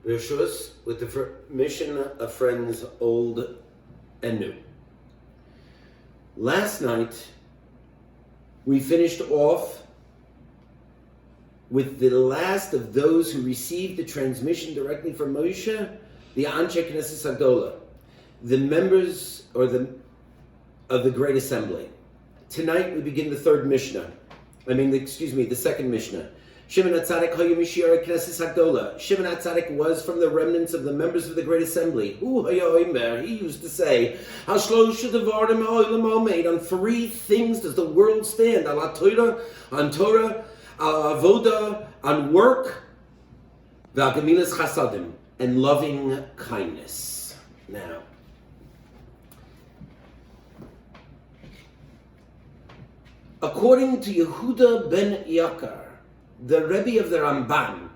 Rishus with the permission of friends old and new. Last night, we finished off with the last of those who received the transmission directly from Moshe, the Anshe Knesset Hagolah, the members of the Great Assembly. Tonight we begin the second Mishnah. Shimon the Tzadik hayu mishiarei Knesset Hagolah. Shimon the Tzadik was from the remnants of the members of the Great Assembly. He used to say, on 3 things does the world stand: on Torah, on avoda, on work, and loving kindness. Now, according to Yehuda ben Yakar, the Rabbi of the Ramban,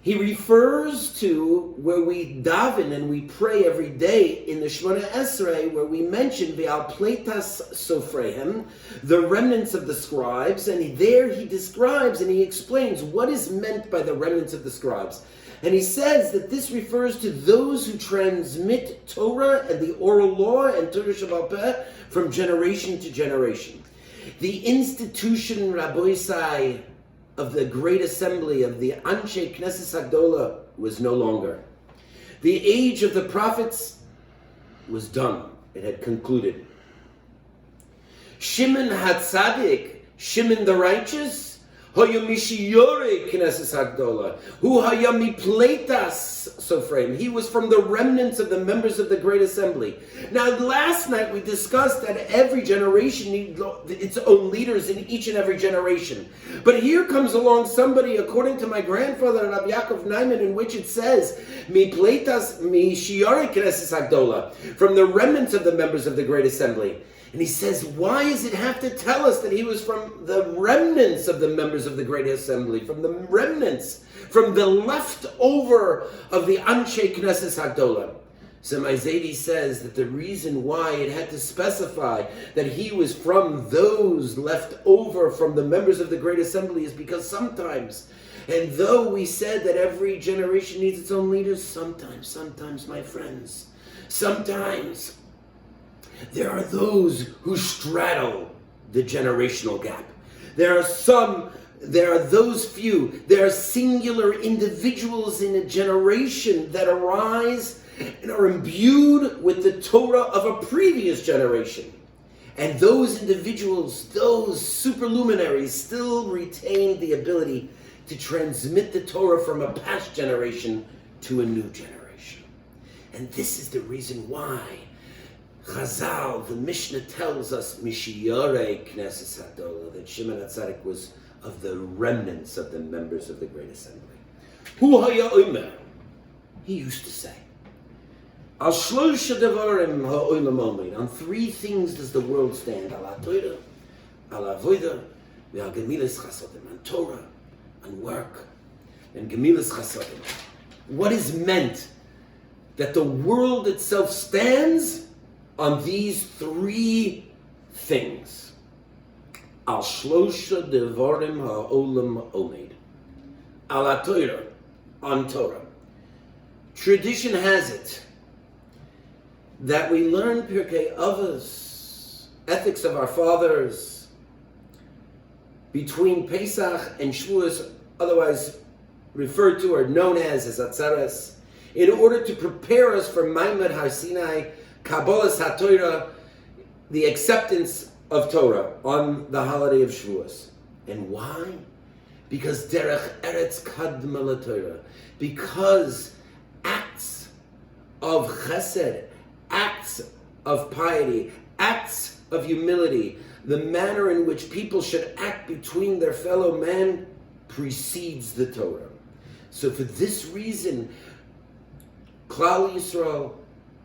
he refers to where we daven and we pray every day in the Shemona Esrei, where we mention Ve'al Pleitas Sofrehem, the remnants of the scribes, and there he describes and he explains what is meant by the remnants of the scribes. And he says that this refers to those who transmit Torah and the oral law and Torah Sheba'al Peh from generation to generation. The institution, Rabbi Sai, of the Great Assembly of the Anshe Knesset Hagolah was no longer. The age of the prophets was done. It had concluded. Shimon the Tzadik, Shimon the righteous, hayu mishiarei Knesset Hagolah, hu haya mipleitas sofreim. He was from the remnants of the members of the Great Assembly. Now, last night we discussed that every generation needs its own leaders in each and every generation. But here comes along somebody, according to my grandfather Rabbi Yaakov Naiman, in which it says, mipleitas mishiarei Knesset Hagolah, from the remnants of the members of the Great Assembly. And he says, why does it have to tell us that he was from the remnants of the members of the Great Assembly, from the remnants, from the leftover of the Anshe Knesset Hagolah? So my Zaidi says that the reason why it had to specify that he was from those left over from the members of the Great Assembly is because sometimes, and though we said that every generation needs its own leaders, sometimes, my friends, sometimes there are those who straddle the generational gap. There are those few, there are singular individuals in a generation that arise and are imbued with the Torah of a previous generation. And those individuals, those superluminaries, still retain the ability to transmit the Torah from a past generation to a new generation. And this is the reason why Chazal, the Mishnah tells us, Mishiarei Knesset Hagolah, that Shimon the Tzadik was of the remnants of the members of the Great Assembly. Hu haya omer, he used to say, Al shlosha devarim ha'olam omed, on 3 things does the world stand: al Torah, al avoda, ve'al gemilas chasadim, on Torah, on work, and gemilas chasadim. What is meant that the world itself stands on these 3 things? Al shlosha devarim ha'olam omed. Al Torah, on Torah. Tradition has it that we learn Pirkei Avot, ethics of our fathers, between Pesach and Shavuos, otherwise referred to or known as Atzeres, in order to prepare us for Ma'amad Har Sinai, Kabbalas HaTorah, the acceptance of Torah on the holiday of Shavuos. And why? Because Derech Eretz Kadma LaTorah. Because acts of chesed, acts of piety, acts of humility, the manner in which people should act between their fellow man precedes the Torah. So for this reason, Klal Yisrael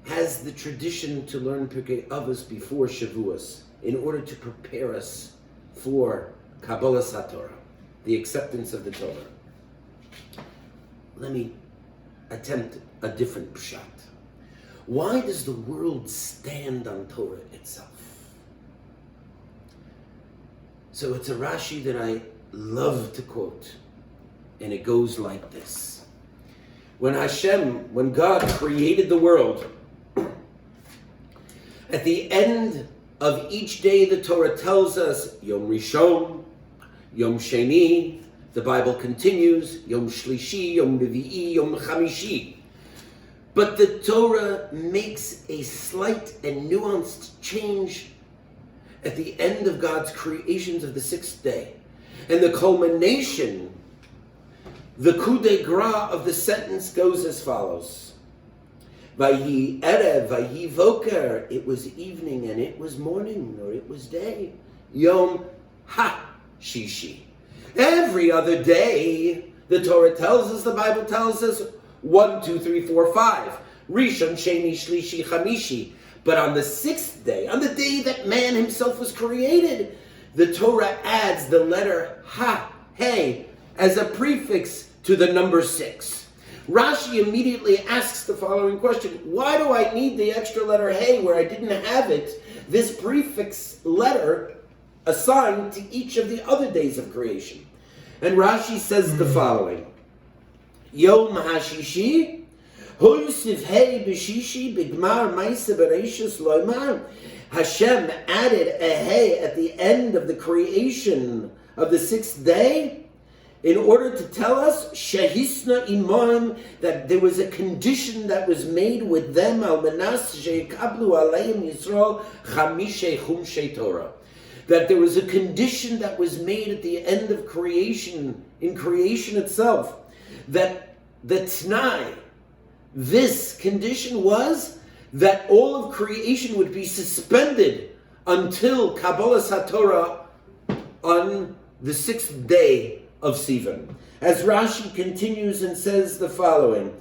has the tradition to learn Pirkei Avos before Shavuos in order to prepare us for Kabbalas HaTorah, the acceptance of the Torah. Let me attempt a different pshat. Why does the world stand on Torah itself? So it's a Rashi that I love to quote, and it goes like this. when God created the world, at the end of each day, the Torah tells us, Yom Rishon, Yom Sheni, the Bible continues, Yom Shlishi, Yom Revi'i, Yom Chamishi. But the Torah makes a slight and nuanced change at the end of God's creations of the sixth day. And the culmination, the coup de grace of the sentence goes as follows. Vayi erev, vayi voker, it was evening and it was morning, or it was day. Yom ha-shishi. Every other day, the Torah tells us, the Bible tells us, 1, 2, 3, 4, 5. Rishon, Sheni, Shlishi, Chamishi. But on the sixth day, on the day that man himself was created, the Torah adds the letter ha, hey, as a prefix to the number 6. Rashi immediately asks the following question: why do I need the extra letter hey where I didn't have it, this prefix letter assigned to each of the other days of creation? And Rashi says the following: Yom HaShishi, Hoyusiv Hey B'Shishi B'Gmar Maisa Bereshis Loimar. Hashem added a hey at the end of the creation of the sixth day in order to tell us Shehisna Imam, that there was a condition that was made with them, Al Manas Sheikablu Aleim Yisrael Chamishe Chumshe Torah. That there was a condition that was made at the end of creation, in creation itself, that the T'nai, this condition was that all of creation would be suspended until Kabbalas HaTorah on the sixth day of Sivan. As Rashi continues and says the following: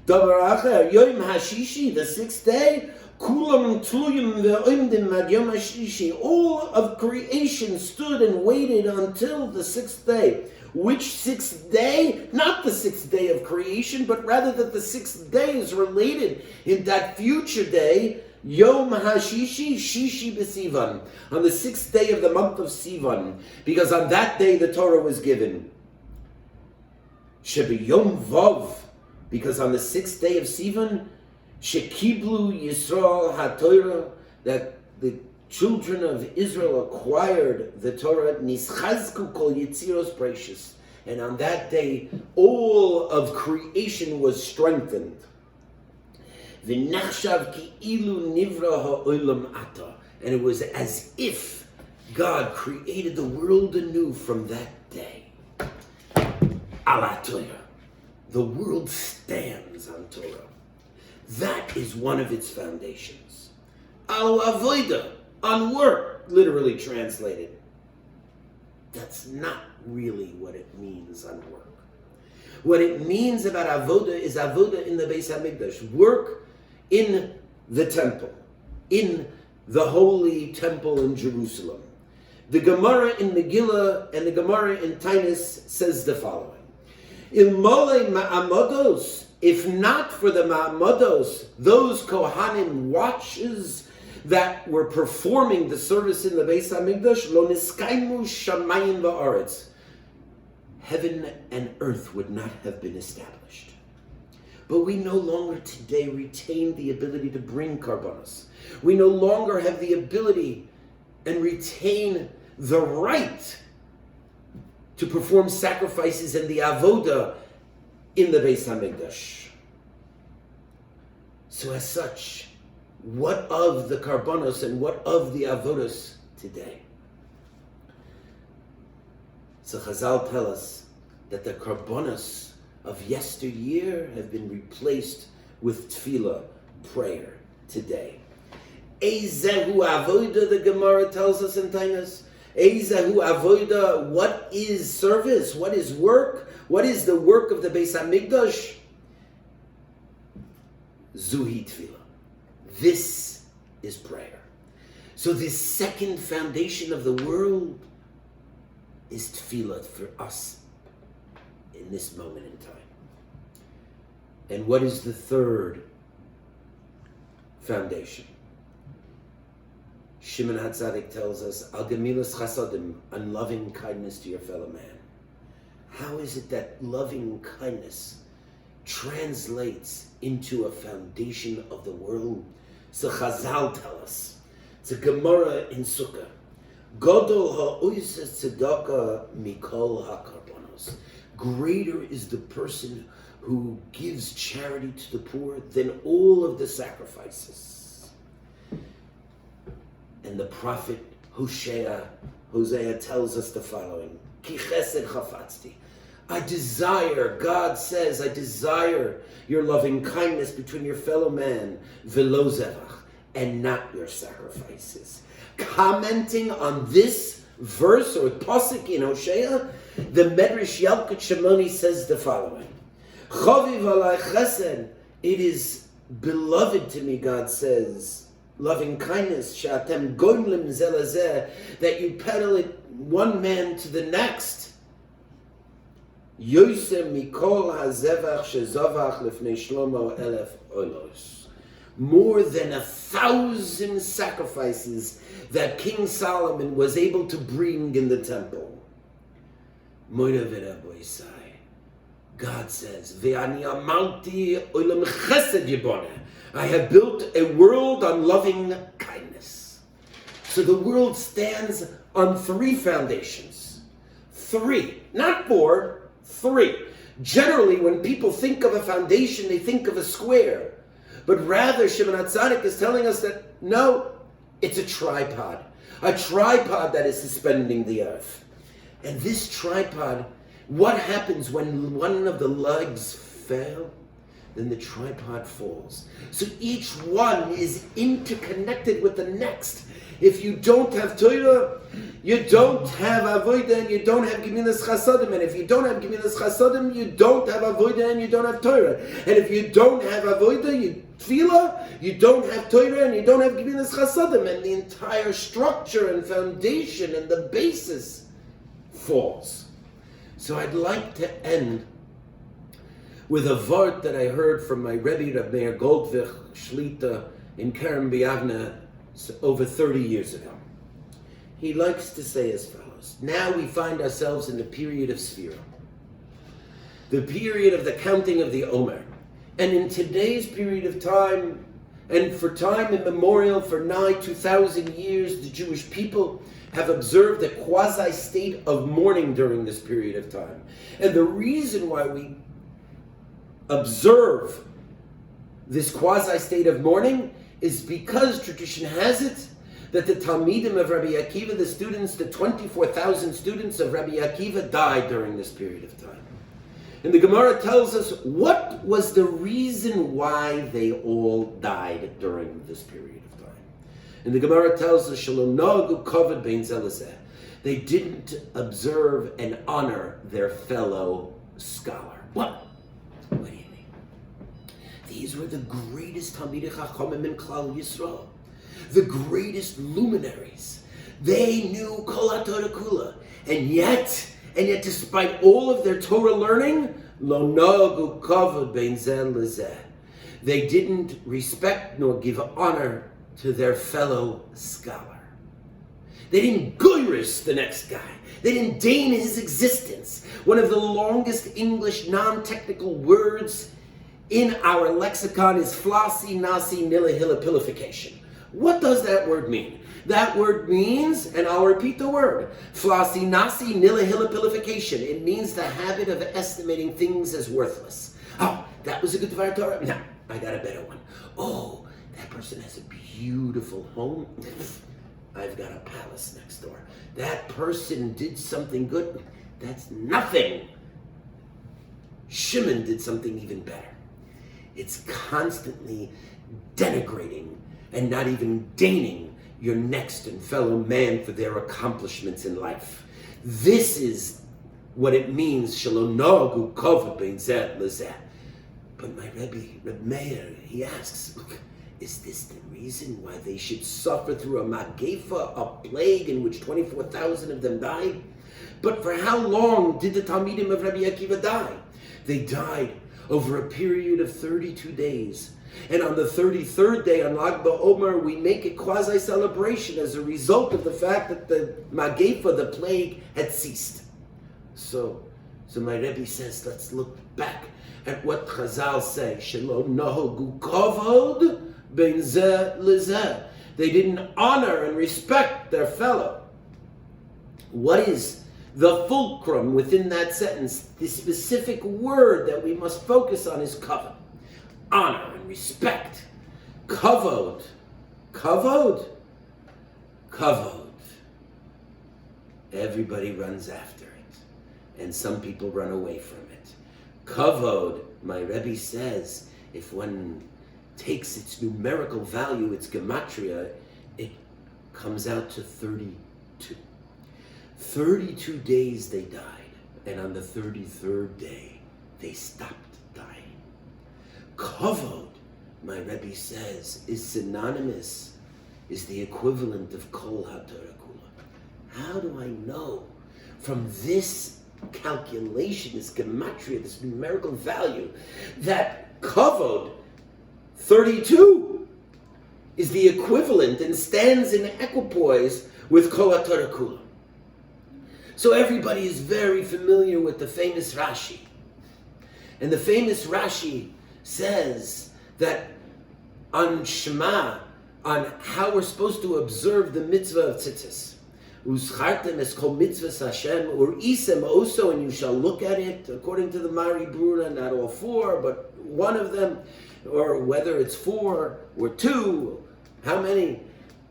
Davar acher, Yom HaShishi, the sixth day, Kulam Tluyim ve'oimdim ad Yom HaShishi. All of creation stood and waited until the sixth day. Which sixth day? Not the sixth day of creation, but rather that the sixth day is related in that future day, Yom HaShishi, Shishi b'Sivan, on the sixth day of the month of Sivan, because on that day the Torah was given. Shebe Yom Vav, because on the sixth day of Sivan, Shekiblu Yisrael HaTorah, that the children of Israel acquired the Torah, Nischazku Kol Yitziros Precious, and on that day all of creation was strengthened. V'nachshav ki'ilu nivra ha'olam ata, and it was as if God created the world anew from that day. Ala Torah, the world stands on Torah. That is one of its foundations. Al avoda, on work, literally translated. That's not really what it means on work. What it means about avoda is avoda in the Beis HaMikdash, work in the temple, in the holy temple in Jerusalem. The Gemara in Megillah and the Gemara in Tainus says the following: Ilmole ma'amodos, if not for the ma'amodos, those Kohanim watches that were performing the service in the Beis HaMikdash, lo niskaimu shamayim va'aretz, heaven and earth would not have been established. But we no longer today retain the ability to bring karbanos. We no longer have the ability and retain the right to perform sacrifices and the avoda in the Beis HaMikdash. So as such, what of the karbanos and what of the avodas today? So Chazal tell us that the karbanos of yesteryear have been replaced with tefillah, prayer, today. Eizehu avoda, the Gemara tells us in Tainus. Eizehu avoda, what is service? What is work? What is the work of the Beis HaMikdash? Zuhi tefillah. This is prayer. So this second foundation of the world is tefillah for us in this moment in time. And what is the third foundation? Shimon the Tzadik tells us, Al gemilas chasadim, unloving kindness to your fellow man. How is it that loving kindness translates into a foundation of the world. So Chazal tell us, it's a Gemara in Sukkah, Godol ha'oises tzedakah mikol ha'karbonos. Greater is the person who gives charity to the poor than all of the sacrifices. And the prophet Hosea tells us the following, Ki chesed chafatzti. I desire, God says, I desire your loving kindness between your fellow man, velo zevach, and not your sacrifices. Commenting on this verse or pasuk in Hosea, the Medrash Yalkut Shimoni says the following: Chaviv alai chesed, it is beloved to me, God says, loving kindness, she'atem goimlim zeh lezeh, that you peddle it one man to the next. Yosem mikol hazevach shezavach lifnei Shlomo 1,000 olos. More than 1,000 sacrifices that King Solomon was able to bring in the temple. God says, Ve'ani amalti olam chesed yiboneh. I have built a world on loving kindness. So the world stands on 3 foundations. 3, not 4, 3. Generally, when people think of a foundation, they think of a square. But rather, Shimon the Tzadik is telling us that, no, it's a tripod that is suspending the earth. And this tripod, what happens when one of the legs fail? Then the tripod falls. So each one is interconnected with the next. If you don't have Torah, you don't have Avodah, and you don't have Gemilas Chasadim. And if you don't have Gemilas Chasadim, you don't have Avodah, and you don't have Torah. And if you don't have Avodah, you don't have Torah, and you don't have Gemilas Chasadim. And the entire structure and foundation and the basis falls. So I'd like to end with a vart that I heard from my Rebbe, Rabbi Meir Goldvich Shlita in Kerem B'Yavne over 30 years ago. He likes to say as follows: now we find ourselves in the period of Sphira, the period of the counting of the Omer. And in today's period of time, and for time immemorial, for nigh 2,000 years, the Jewish people have observed a quasi-state of mourning during this period of time. And the reason why we observe this quasi-state of mourning is because tradition has it that the Talmidim of Rabbi Akiva, the students, the 24,000 students of Rabbi Akiva, died during this period of time. And the Gemara tells us what was the reason why they all died during this period of time. And the Gemara tells us, Shalom nagu kavod bein zeh lezeh. They didn't observe and honor their fellow scholar. What do you mean? These were the greatest Talmidei Chachamim in Klal Yisrael, the greatest luminaries. They knew Kol HaTorah Kula, and yet, despite all of their Torah learning, Lo nagu kavod bein zeh lezeh, they didn't respect nor give honor to their fellow scholar. They didn't goyrish the next guy. They didn't deign his existence. One of the longest English non-technical words in our lexicon is flasi nasi nilahilapilification. What does that word mean? That word means, and I'll repeat the word, flasi nasi nilahilapilification. It means the habit of estimating things as worthless. Oh, that was a good Dvar Torah? No, I got a better one. Oh, that person has a beautiful home. I've got a palace next door. That person did something good. That's nothing. Shimon did something even better. It's constantly denigrating and not even deigning your next and fellow man for their accomplishments in life. This is what it means, Shalom nagu kavod bein zeh lezeh. But my Rebbe, Reb Meir, he asks, is this the reason why they should suffer through a magefa, a plague in which 24,000 of them died? But for how long did the Talmidim of Rabbi Akiva die? They died over a period of 32 days. And on the 33rd day, on Lag BaOmer, we make a quasi-celebration as a result of the fact that the magefa, the plague, had ceased. So my Rebbe says, let's look back at what Chazal say, Shelo nohogu kavod ben zeh lezeh. They didn't honor and respect their fellow. What is the fulcrum within that sentence? The specific word that we must focus on is kavod. Honor and respect. Kavod. Kavod. Kavod. Everybody runs after it. And some people run away from it. Kavod, my Rebbe says, if one takes its numerical value, its gematria, it comes out to 32. 32 days they died, and on the 33rd day, they stopped dying. Kavod, my Rebbe says, is synonymous, is the equivalent of Kol HaTorah Kula. How do I know from this calculation, this gematria, this numerical value, that Kavod, 32, is the equivalent and stands in equipoise with Kol HaTorah Kula? So everybody is very familiar with the famous Rashi. And the famous Rashi says that on Shema, on how we're supposed to observe the mitzvah of tzitzis. Uschartem es kol mitzvahs Hashem, or isem also, and you shall look at it, according to the Mari Brura, not all four, but one of them, or whether it's 4 or 2, how many?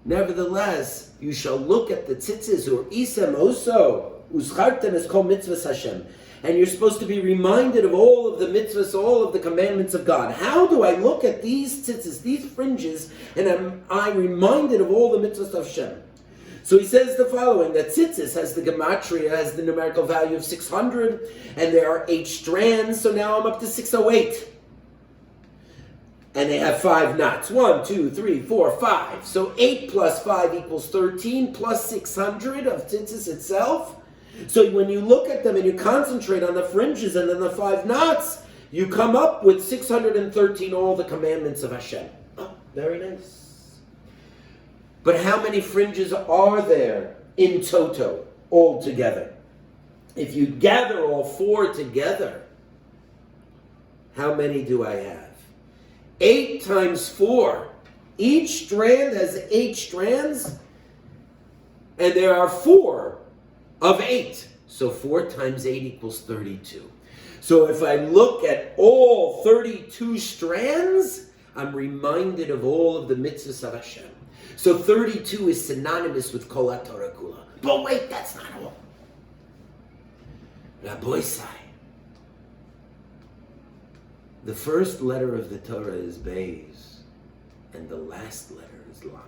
Nevertheless, you shall look at the tzitzis, or isem also, uschartem es kol mitzvahs Hashem. And you're supposed to be reminded of all of the mitzvahs, all of the commandments of God. How do I look at these tzitzis, these fringes, and am I reminded of all the mitzvahs of Hashem? So he says the following, that tzitzis has the gematria, has the numerical value of 600, and there are 8 strands, so now I'm up to 608. And they have 5 knots. 1, 2, 3, 4, 5. So 8 plus 5 equals 13, plus 600 of tzitzis itself. So when you look at them and you concentrate on the fringes and then the 5 knots, you come up with 613, all the commandments of Hashem. Oh, very nice. But how many fringes are there in toto, all together? If you gather all 4 together, how many do I have? 8 times 4. Each strand has 8 strands, and there are 4 of 8. So 4 times 8 equals 32. So if I look at all 32 strands, I'm reminded of all of the mitzvahs of Hashem. So 32 is synonymous with Kol HaTorah Kula. But wait, that's not all. Rabbi say, the first letter of the Torah is Beis, and the last letter is Lamed.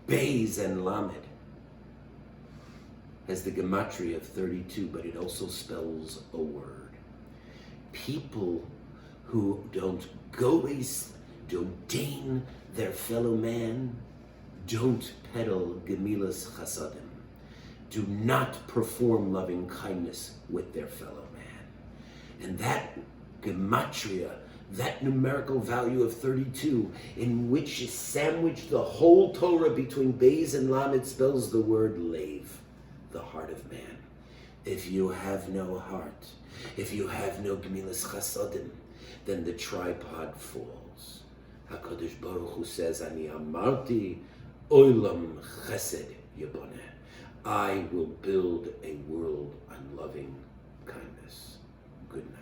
Beis and Lamed has the gematria of 32, but it also spells a word. People who don't goes, don't deign their fellow man, don't peddle gemilas chasadim, do not perform loving kindness with their fellow man. And that gematria, that numerical value of 32, in which is sandwiched the whole Torah between Beis and Lamed, spells the word Lev, the heart of man. If you have no heart, if you have no gemilas chasadim, then the tripod falls. HaKadosh Baruch Hu says, Ani amarti olam chesed yiboneh. I will build a world on loving kindness. Good night.